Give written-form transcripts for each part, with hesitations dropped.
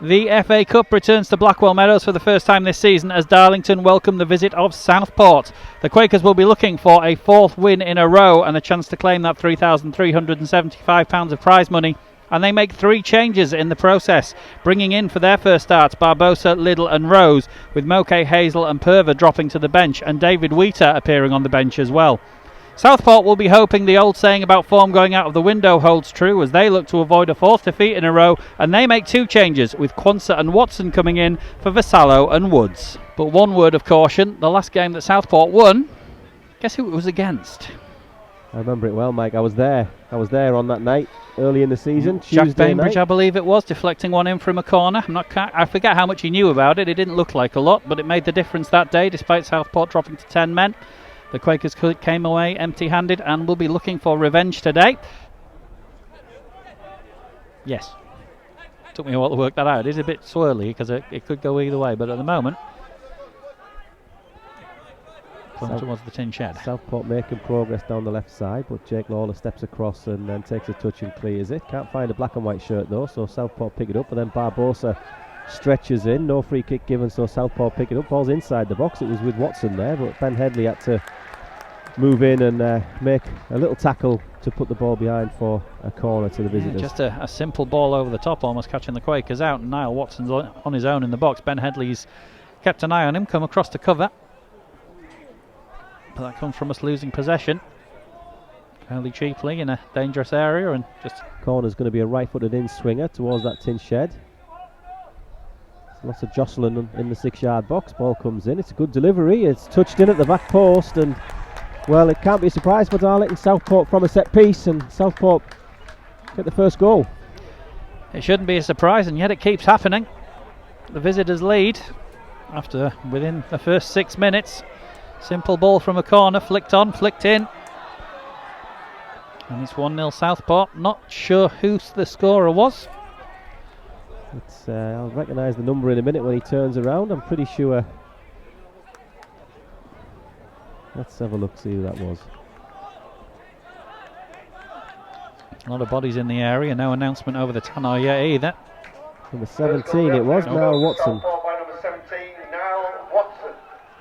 The FA Cup returns to Blackwell Meadows for the first time this season as Darlington welcome the visit of Southport. The Quakers will be looking for a fourth win in a row and a chance to claim that £3,375 of prize money. And they make three changes in the process, bringing in for their first starts Barbosa, Liddle and Rose, with Moke, Hazel and Perver dropping to the bench and David Wheater appearing on the bench as well. Southport will be hoping the old saying about form going out of the window holds true as they look to avoid a fourth defeat in a row, and they make two changes, with Quansah and Watson coming in for Vassallo and Woods. But one word of caution, the last game that Southport won, guess who it was against? I remember it well, Mike. I was there on that night early in the season. Jack Bainbridge, I believe it was, deflecting one in from a corner. I forget how much he knew about it. It didn't look like a lot, but it made the difference that day despite Southport dropping to 10 men. The Quakers came away empty-handed and will be looking for revenge today. Yes. Took me a while to work that out. It is a bit swirly because it could go either way, but at the moment, towards the tin shed. Southport making progress down the left side, but Jake Lawler steps across and then takes a touch and clears it. Can't find a black and white shirt though, so Southport pick it up, but then Barbosa stretches in. No free kick given, so Southport pick it up. Ball's inside the box. It was with Watson there, but Ben Headley had to move in and make a little tackle to put the ball behind for a corner to the visitors. Just a simple ball over the top, almost catching the Quakers out. And Niall Watson's on his own in the box. Ben Headley's kept an eye on him, come across to cover. But that comes from us losing possession fairly cheaply in a dangerous area, and just corner's going to be a right-footed in swinger towards that tin shed. Lots of jostling in the 6-yard box. Ball comes in. It's a good delivery. It's touched in at the back post, and well, it can't be a surprise for Darlington. Southport from a set piece, and Southport get the first goal. It shouldn't be a surprise, and yet it keeps happening. The visitors lead after within the first 6 minutes. Simple ball from a corner, flicked on, flicked in, and it's 1-0 Southport. Not sure who the scorer was. I'll recognise the number in a minute when he turns around. I'm pretty sure. Let's have a look, see who that was. A lot of bodies in the area. No announcement over the tannoy yet either. Number 17 it was, Niall Watson.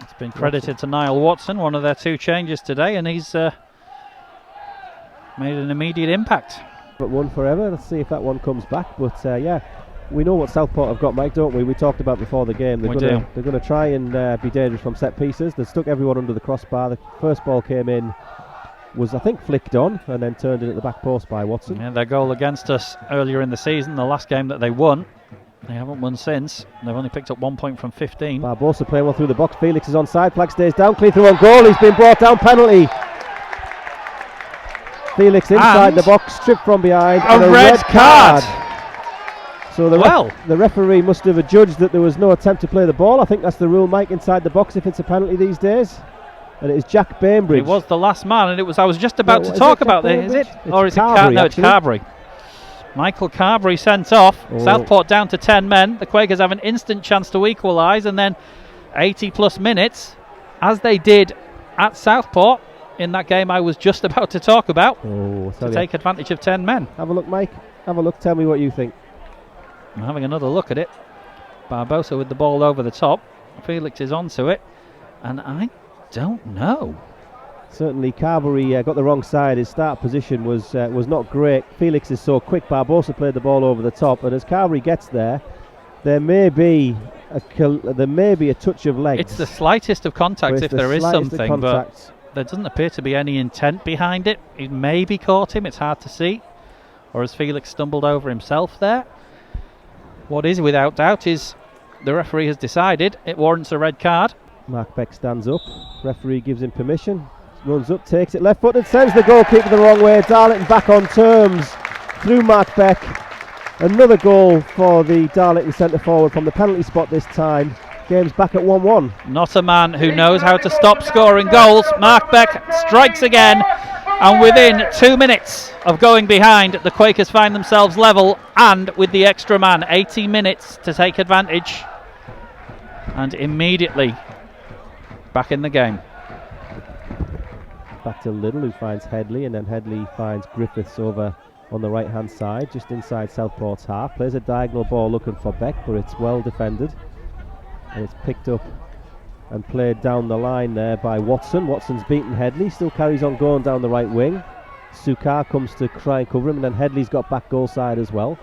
It's been credited to Niall Watson, one of their two changes today, and he's made an immediate impact. But one forever. Let's see if that one comes back. But yeah, we know what Southport have got, Mike, don't we? We talked about before the game. They're going to try and be dangerous from set pieces. They stuck everyone under the crossbar. The first ball came in, was I think flicked on, and then turned in at the back post by Watson. Yeah, their goal against us earlier in the season, the last game that they won. They haven't won since. They've only picked up 1 point from 15. Barbosa playing one through the box. Felix is onside. Flag stays down. Clean through on goal. He's been brought down. Penalty. Felix inside the box. Stripped from behind. A red card. So the referee must have adjudged that there was no attempt to play the ball. I think that's the rule, Mike, inside the box if it's a penalty these days. And it is Jack Bainbridge. He was the last man, and I was just about to talk about this. Is it? Or is it Carberry? No, it's Carberry. Michael Carberry sent off. Southport down to 10 men. The Quakers have an instant chance to equalise, and then 80 plus minutes, as they did at Southport in that game I was just about to talk about, to take advantage of 10 men. Have a look, Mike. Have a look. Tell me what you think. I'm having another look at it. Barbosa with the ball over the top. Felix is onto it, and I don't know. Certainly Carberry got the wrong side. His start position was not great. Felix is so quick. Barbosa played the ball over the top, and as Carberry gets there, there may be a touch of legs. It's the slightest of contacts if there is something, but there doesn't appear to be any intent behind it. He maybe caught him, it's hard to see. Or has Felix stumbled over himself there? What is without doubt is the referee has decided it warrants a red card. Mark Beck stands up. Referee gives him permission. Runs up, takes it left footed, sends the goalkeeper the wrong way. Darlington back on terms through Mark Beck. Another goal for the Darlington centre forward from the penalty spot this time. Game's back at 1-1. Not a man who knows how to stop scoring goals. Mark Beck strikes again, and within 2 minutes of going behind, the Quakers find themselves level, and with the extra man, 80 minutes to take advantage, and immediately back in the game. Back to Liddle, who finds Headley, and then Headley finds Griffiths over on the right hand side, just inside Southport's half. Plays a diagonal ball looking for Beck, but it's well defended, and it's picked up and played down the line there by Watson. Watson's beaten Headley, still carries on going down the right wing. Sukar comes to try and cover him, and then Headley's got back goal side as well.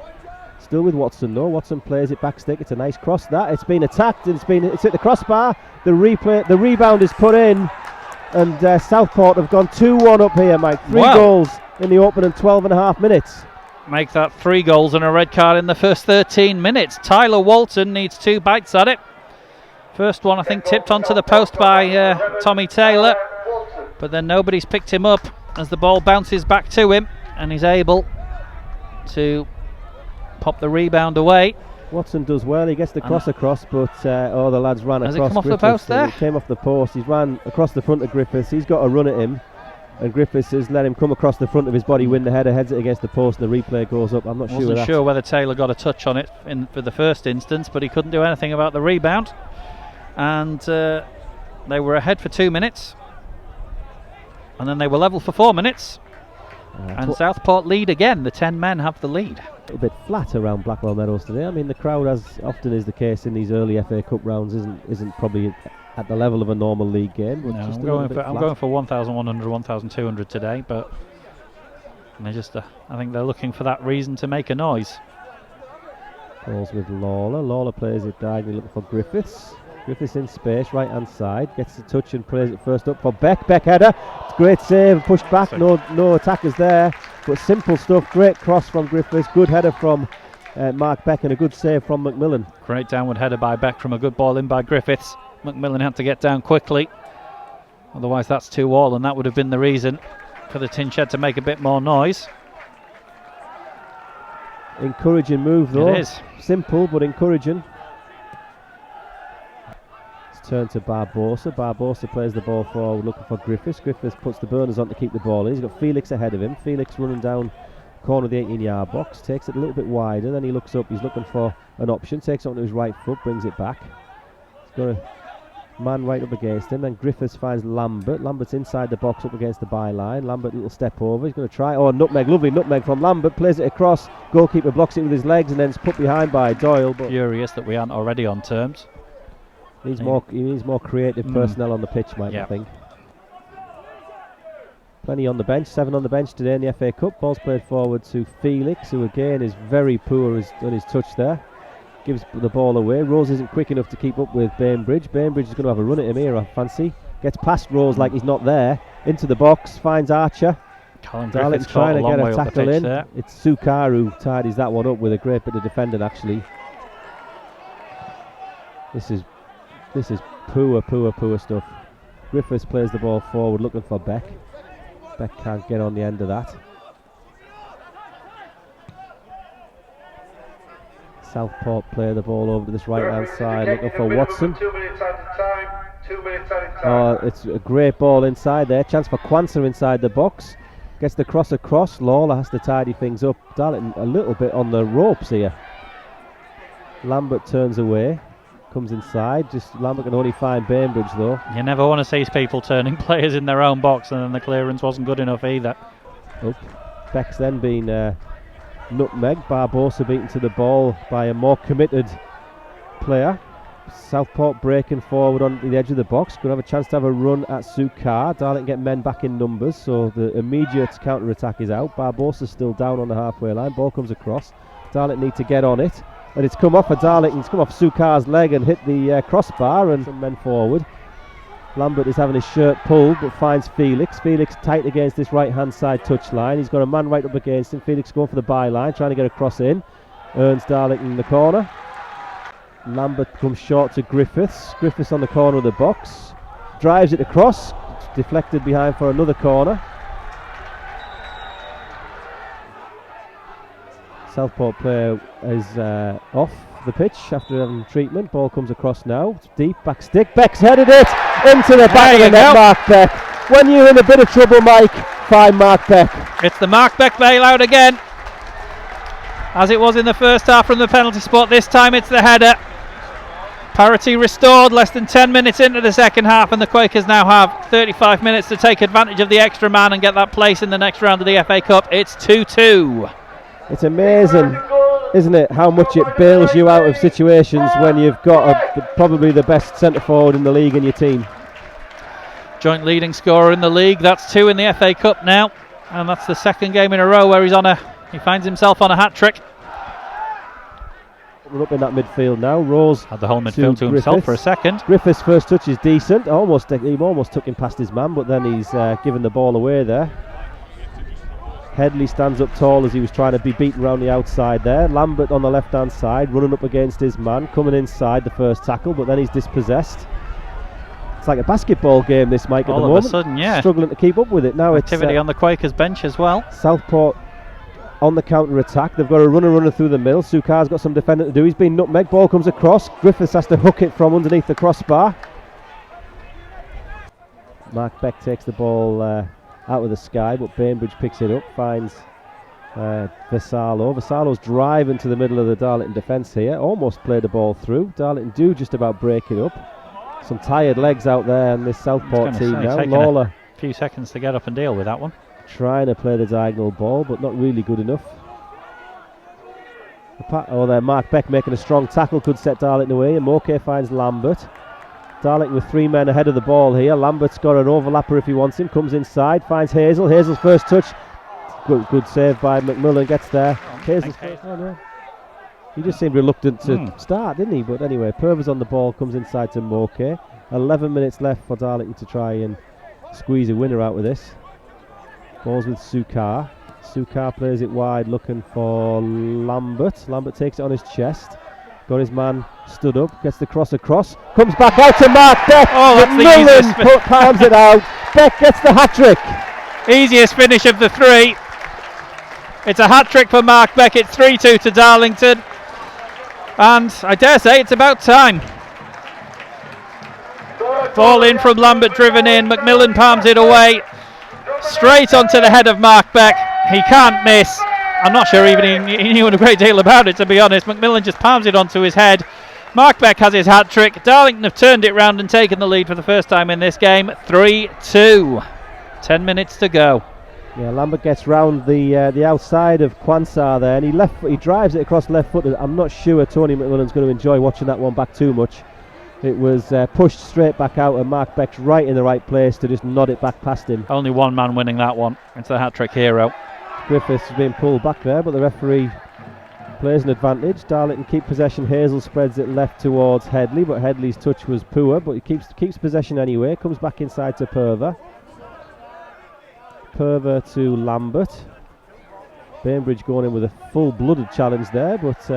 Still with Watson though. Watson plays it back stick. It's a nice cross that. It's been attacked. It's hit the crossbar. The rebound is put in, and Southport have gone 2-1 up here, Mike. 3 goals in the opening 12.5 minutes. Make that 3 goals and a red card in the first 13 minutes. Tyler Walton needs 2 bites at it. First one, I think, tipped onto the post by Tommy Taylor, but then nobody's picked him up as the ball bounces back to him, and he's able to pop the rebound away. Watson does well. He gets the cross across, but the lads ran across. Has it come off Griffiths, the post there? It came off the post. He's ran across the front of Griffiths. He's got a run at him, and Griffiths has let him come across the front of his body, win the header, heads it against the post, and the replay goes up. I'm not sure whether Taylor got a touch on it for the first instance, but he couldn't do anything about the rebound. And they were ahead for 2 minutes, and then they were level for 4 minutes. And Southport lead again. The 10 men have the lead. A little bit flat around Blackwell Meadows today. I mean, the crowd, as often is the case in these early FA Cup rounds, isn't probably at the level of a normal league game. But no, just I'm going for 1,100, 1,200 today, but they just, I think they're looking for that reason to make a noise. Balls with Lawler. Lawler plays it diagonally looking for Griffiths. Griffiths in space, right hand side, gets the touch and plays it first up for Beck. Beck header, it's a great save, pushed back, no attackers there, but simple stuff. Great cross from Griffiths, good header from Mark Beck, and a good save from McMillan. Great downward header by Beck from a good ball in by Griffiths. McMillan had to get down quickly, otherwise that's 2-2, and that would have been the reason for the Tin Shed to make a bit more noise. Encouraging move though. It is. Simple but encouraging. Turn to Barbosa. Barbosa plays the ball forward looking for Griffiths. Griffiths puts the burners on to keep the ball in. He's got Felix ahead of him. Felix running down corner of the 18-yard box, takes it a little bit wider, then he looks up, he's looking for an option, takes it onto his right foot, brings it back. He's got a man right up against him, then Griffiths finds Lambert. Lambert's inside the box up against the byline. Lambert little step over, he's going to try, nutmeg, lovely nutmeg from Lambert, plays it across, goalkeeper blocks it with his legs and then it's put behind by Doyle. But furious that we aren't already on terms. He needs more creative personnel on the pitch, Mike, I think. Plenty on the bench, 7 on the bench today in the FA Cup. Ball's played forward to Felix, who again is very poor on his touch there. Gives the ball away. Rose isn't quick enough to keep up with Bainbridge. Bainbridge is going to have a run at him here, I fancy. Gets past Rose like he's not there. Into the box, finds Archer. Darlington trying to get a tackle in. There. It's Sukar who tidies that one up with a great bit of defending, actually. This is poor stuff. Griffiths plays the ball forward looking for Beck. Beck can't get on the end of that. Southport play the ball over to this right hand side looking for Watson. 2 minutes at a time. 2 minutes at a time. It's a great ball inside there. Chance for Kwanzaa inside the box. Gets the cross across. Lawler has to tidy things up. Darlington a little bit on the ropes here. Lambert turns away. Comes inside, Lambert can only find Bainbridge though. You never want to see people turning players in their own box, and then the clearance wasn't good enough either. Beck's then been nutmeg. Barbosa beaten to the ball by a more committed player. Southport breaking forward on the edge of the box, could have a chance to have a run at Sukar. Darlington get men back in numbers, so the immediate counter attack is out. Barbosa's still down on the halfway line, ball comes across. Darlington need to get on it. And it's come off for Darlington, it's come off Sukar's leg and hit the crossbar, and some men forward. Lambert is having his shirt pulled but finds Felix. Felix tight against this right hand side touchline. He's got a man right up against him. Felix going for the byline, trying to get a cross in. Earns Darlington in the corner. Lambert comes short to Griffiths. Griffiths on the corner of the box. Drives it across. It's deflected behind for another corner. Southport player is off the pitch after having treatment. Ball comes across now. It's deep, back stick. Beck's headed it into the back of the net, Mark Beck. When you're in a bit of trouble, Mike, find Mark Beck. It's the Mark Beck bailout again. As it was in the first half from the penalty spot, this time it's the header. Parity restored, less than 10 minutes into the second half, and the Quakers now have 35 minutes to take advantage of the extra man and get that place in the next round of the FA Cup. It's 2-2. It's amazing, isn't it, how much it bails you out of situations when you've got probably the best centre forward in the league in your team. Joint leading scorer in the league. That's 2 in the FA Cup now, and that's the second game in a row where he finds himself on a hat-trick. We're up in that midfield now. Rose had the whole midfield to himself for a second. Griffiths' first touch is decent. He almost took him past his man, but then he's given the ball away there. Headley stands up tall as he was trying to be beaten around the outside there. Lambert on the left-hand side, running up against his man, coming inside the first tackle, but then he's dispossessed. It's like a basketball game, this, Mike, at the moment. All of a sudden, yeah. Struggling to keep up with it. Now activity on the Quakers bench as well. Southport on the counter-attack. They've got a runner through the middle. Sukar's got some defending to do. He's been nutmegged. Ball comes across. Griffiths has to hook it from underneath the crossbar. Mark Beck takes the ball out of the sky, but Bainbridge picks it up, finds Vassallo. Vassallo's driving to the middle of the Darlington defence here. Almost played the ball through. Darlington do just about break it up. Some tired legs out there in this Southport team now. Lawler, a few seconds to get up and deal with that one. Trying to play the diagonal ball, but not really good enough. There, Mark Beck making a strong tackle, could set Darlington away, and Moke finds Lambert. Darlington with 3 men ahead of the ball here. Lambert's got an overlapper if he wants him, comes inside, finds Hazel. Hazel's first touch, good save by McMillan, gets there. Hazel's first, no. He just seemed reluctant to start, didn't he? But anyway, Purvis on the ball, comes inside to Moke. 11 minutes left for Darlington to try and squeeze a winner out with this. Ball's with Sukar. Sukar plays it wide, looking for Lambert. Lambert takes it on his chest. Got his man stood up, gets the cross across. Comes back out to Mark Beck. Oh, that's the easiest. Palms it out. Beck gets the hat-trick. Easiest finish of the 3. It's a hat-trick for Mark Beck. It's 3-2 to Darlington. And I dare say it's about time. Ball in from Lambert, driven in. McMillan palms it away. Straight onto the head of Mark Beck. He can't miss. I'm not sure even he knew a great deal about it, to be honest. McMillan just palms it onto his head. Mark Beck has his hat-trick. Darlington have turned it round and taken the lead for the first time in this game. 3-2. 10 minutes to go. Yeah, Lambert gets round the outside of Quansah there, and he drives it across left foot. I'm not sure Tony McMillan's going to enjoy watching that one back too much. It was pushed straight back out, and Mark Beck's right in the right place to just nod it back past him. Only one man winning that one. It's the hat-trick hero. Griffiths has been pulled back there, but the referee plays an advantage. Darlington keep possession. Hazel spreads it left towards Headley, but Headley's touch was poor, but he keeps possession anyway. Comes back inside to Purver. Purver to Lambert. Bainbridge going in with a full-blooded challenge there, but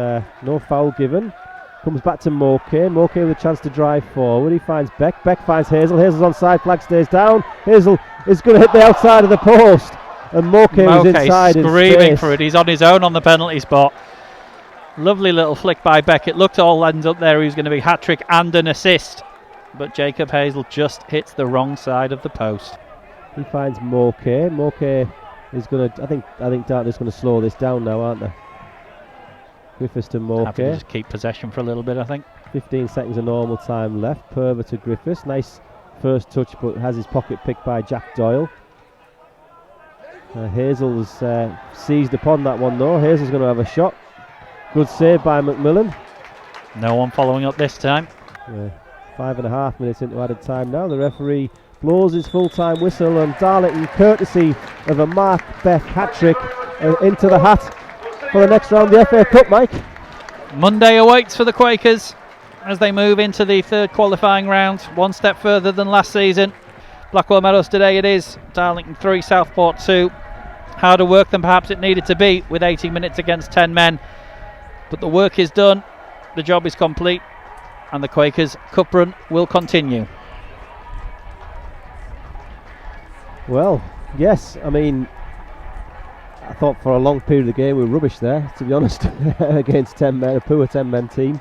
no foul given. Comes back to Moke. Moke with a chance to drive forward. He finds Beck. Beck finds Hazel. Hazel's onside. Flag stays down. Hazel is going to hit the outside of the post. And Moke was inside screaming for it. He's on his own on the penalty spot. Lovely little flick by Beck. It looked all ends up there. He was going to be hat-trick and an assist. But Jacob Hazel just hits the wrong side of the post. He finds Moke. Moke is going to... I think Dartner's going to slow this down now, aren't they? Griffiths to Moke. Happy to just keep possession for a little bit, I think. 15 seconds of normal time left. Purver to Griffiths. Nice first touch, but has his pocket picked by Jack Doyle. Hazel's seized upon that one though. Hazel's going to have a shot. Good save by McMillan. No one following up this time. 5.5 minutes into added time now. The referee blows his full-time whistle, and Darlington, courtesy of a Mark Beck hat-trick, into the hat for the next round of the FA Cup, Mike. Monday awaits for the Quakers as they move into the third qualifying round, one step further than last season. Blackwell Meadows today it is. Darlington 3, Southport 2. Harder work than perhaps it needed to be with 80 minutes against 10 men. But the work is done, the job is complete, and the Quakers' cup run will continue. Well, yes, I mean, I thought for a long period of the game we were rubbish there, to be honest, against 10 men, a poor 10-men team.